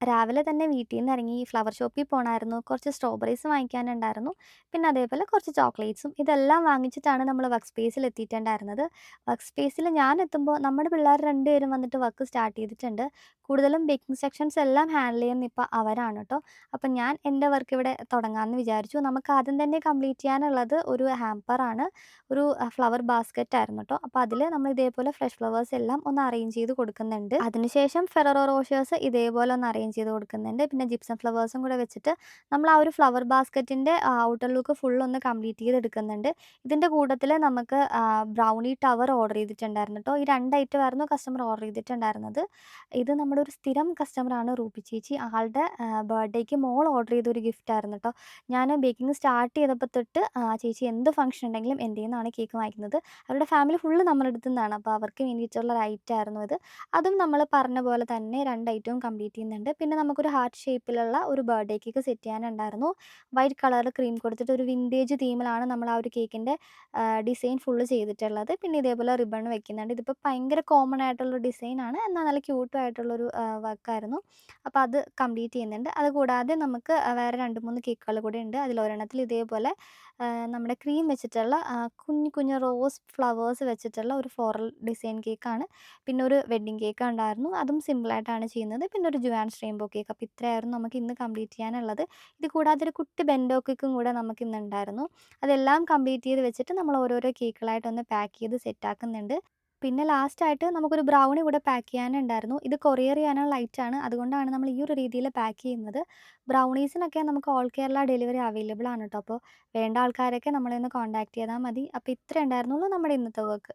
രാവിലെ തന്നെ വീട്ടിൽ നിന്ന് ഇറങ്ങി ഫ്ലവർ ഷോപ്പിൽ പോണായിരുന്നു. കുറച്ച് സ്ട്രോബെറീസ് വാങ്ങിക്കാനുണ്ടായിരുന്നു. പിന്നെ അതേപോലെ കുറച്ച് ചോക്ലേറ്റ്സും ഇതെല്ലാം വാങ്ങിച്ചിട്ടാണ് നമ്മൾ വർക്ക് സ്പേസിൽ എത്തിയിട്ടുണ്ടായിരുന്നത്. വർക്ക് സ്പേസിൽ ഞാൻ എത്തുമ്പോൾ നമ്മുടെ പിള്ളേർ 2 പേരും വന്നിട്ട് വർക്ക് സ്റ്റാർട്ട് ചെയ്തിട്ടുണ്ട്. കൂടുതലും ബേക്കിംഗ് സെക്ഷൻസ് എല്ലാം ഹാൻഡിൽ ചെയ്യുന്നത് ഇപ്പോൾ അവരാണ് ട്ടോ. അപ്പം ഞാൻ എൻ്റെ വർക്ക് ഇവിടെ തുടങ്ങാമെന്ന് വിചാരിച്ചു. നമുക്ക് ആദ്യം തന്നെ കംപ്ലീറ്റ് ചെയ്യാനുള്ളത് ഒരു ഹാമ്പറാണ്. ഒരു ഫ്ലവർ ബാസ്ക്കറ്റ് ആയിരുന്നു ട്ടോ. അപ്പോൾ അതിൽ നമ്മൾ ഇതേപോലെ ഫ്രഷ് ഫ്ലവേഴ്സ് എല്ലാം ഒന്ന് അറേഞ്ച് ചെയ്ത് കൊടുക്കുന്നുണ്ട്. അതിനുശേഷം ഫെററോ റോഷേഴ്സ് ഇതേപോലെ ഒന്ന് അറേഞ്ച് ചെയ്ത് കൊടുക്കുന്നുണ്ട്. പിന്നെ ജിപ്സം ഫ്ലവേഴ്സും കൂടെ വെച്ചിട്ട് നമ്മൾ ആ ഒരു ഫ്ലവർ ബാസ്ക്കറ്റിൻ്റെ ഔട്ടർ ലുക്ക് ഫുൾ ഒന്ന് കംപ്ലീറ്റ് ചെയ്തെടുക്കുന്നുണ്ട്. ഇതിൻ്റെ കൂട്ടത്തിൽ നമുക്ക് ബ്രൗണി ടവർ ഓർഡർ ചെയ്തിട്ടുണ്ടായിരുന്നു ട്ടോ. ഈ 2 ഐറ്റമായിരുന്നു കസ്റ്റമർ ഓർഡർ ചെയ്തിട്ടുണ്ടായിരുന്നത്. ഇത് നമ്മുടെ ഒരു സ്ഥിരം കസ്റ്റമറാണ് റൂബി ചേച്ചി. ആളുടെ ബർത്ത്ഡേക്ക് മോൾ ഓർഡർ ചെയ്തൊരു ഗിഫ്റ്റായിരുന്നു ട്ടോ. ഞാൻ ബേക്കിംഗ് സ്റ്റാർട്ട് ചെയ്തപ്പോൾ തൊട്ട് ചേച്ചി എന്ത് ഫംഗ്ഷൻ ഉണ്ടെങ്കിലും എൻ്റെ നിന്നാണ് കേക്ക് വാങ്ങിക്കുന്നത്. അവരുടെ ഫാമിലി ഫുള്ള് നമ്മുടെ അടുത്തു നിന്നാണ്. അപ്പോൾ അവർക്ക് വേണ്ടിയിട്ടുള്ള ഒരു ഐറ്റമായിരുന്നു ഇത്. അതും നമ്മൾ പറഞ്ഞ പോലെ തന്നെ 2 ഐറ്റവും കംപ്ലീറ്റ് ചെയ്യുന്നുണ്ട്. പിന്നെ നമുക്കൊരു ഹാർട്ട് ഷേപ്പിലുള്ള ഒരു ബർത്ത്ഡേ കേക്ക് സെറ്റ് ചെയ്യാനുണ്ടായിരുന്നു. വൈറ്റ് കളറിൽ ക്രീം കൊടുത്തിട്ട് ഒരു വിൻറ്റേജ് തീമിലാണ് നമ്മൾ ആ ഒരു കേക്കിൻ്റെ ഡിസൈൻ ഫുള്ള് ചെയ്തിട്ടുള്ളത്. പിന്നെ ഇതേപോലെ റിബൺ വെക്കുന്നുണ്ട്. ഇതിപ്പോൾ ഭയങ്കര കോമൺ ആയിട്ടുള്ള ഡിസൈനാണ്. എന്നാൽ നല്ല ക്യൂട്ടും ആയിട്ടുള്ളൊരു വർക്കായിരുന്നു. അപ്പോൾ അത് കംപ്ലീറ്റ് ചെയ്യുന്നുണ്ട്. അതുകൂടാതെ നമുക്ക് വേറെ 2, 3 കേക്കുകൾ കൂടെ ഉണ്ട്. അതിലൊരെണ്ണത്തിൽ ഇതേപോലെ നമ്മുടെ ക്രീം വെച്ചിട്ടുള്ള കുഞ്ഞു കുഞ്ഞു റോസ് ഫ്ലവേഴ്സ് വെച്ചിട്ടുള്ള ഒരു ഫ്ലോറൽ ഡിസൈൻ കേക്കാണ്. പിന്നെ ഒരു വെഡ്ഡിങ് കേക്ക് ഉണ്ടായിരുന്നു. അതും സിമ്പിളായിട്ടാണ് ചെയ്യുന്നത്. പിന്നെ ഒരു ജുവാൻസ് റെയിൻബോ കേക്ക്. അപ്പോൾ ഇത്രയായിരുന്നു നമുക്ക് ഇന്ന് കംപ്ലീറ്റ് ചെയ്യാനുള്ളത്. ഇത് കൂടാതെ ഒരു കുട്ടി ബെൻഡോ കേക്കും കൂടെ നമുക്ക് ഇന്നുണ്ടായിരുന്നു. അതെല്ലാം കംപ്ലീറ്റ് ചെയ്ത് വെച്ചിട്ട് നമ്മൾ ഓരോരോ കേക്കുകളായിട്ടൊന്ന് പാക്ക് ചെയ്ത് സെറ്റാക്കുന്നുണ്ട്. പിന്നെ ലാസ്റ്റായിട്ട് നമുക്കൊരു ബ്രൗണി കൂടെ പാക്ക് ചെയ്യാനുണ്ടായിരുന്നു. ഇത് കൊറിയർ ചെയ്യാനുള്ള ഐറ്റാണ്. അതുകൊണ്ടാണ് നമ്മൾ ഈ ഒരു രീതിയിൽ പാക്ക് ചെയ്യുന്നത്. ബ്രൗണീസിനൊക്കെ നമുക്ക് ഓൾ കേരള ഡെലിവറി അവൈലബിൾ ആണ് ട്ടോ. അപ്പോൾ വേണ്ട ആൾക്കാരൊക്കെ നമ്മളെ ഒന്ന് കോൺടാക്ട് ചെയ്താൽ മതി. അപ്പോൾ ഇത്രയേ ഉണ്ടായിരുന്നുള്ളൂ നമ്മുടെ ഇന്നത്തെ വർക്ക്.